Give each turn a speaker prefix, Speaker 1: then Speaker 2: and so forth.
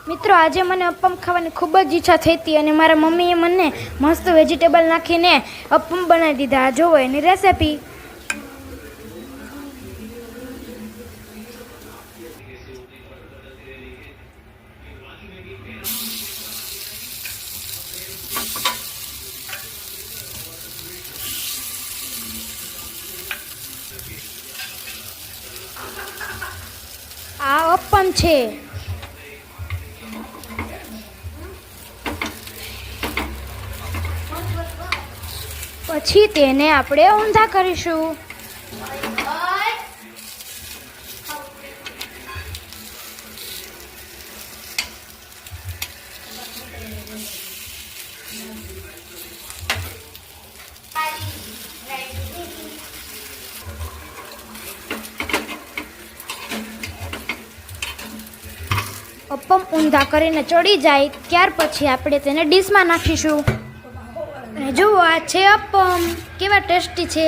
Speaker 1: મિત્રો આજે મને અપમ ખાવાની ખૂબ જ ઈચ્છા થઈ હતી અને મારા મમ્મીએ મને મસ્ત વેજીટેબલ નાખીને અપમ બનાવી દીધા. આ જોવો એની રેસિપી. આ અપમ છે. પછી તેને આપણે ઊંધા કરીશું. અપમ ઊંધા કરીને ચડી જાય ત્યાર પછી આપણે તેને ડીશમાં નાખીશું. અને જુઓ આ છે અપમ, કેવા ટેસ્ટી છે.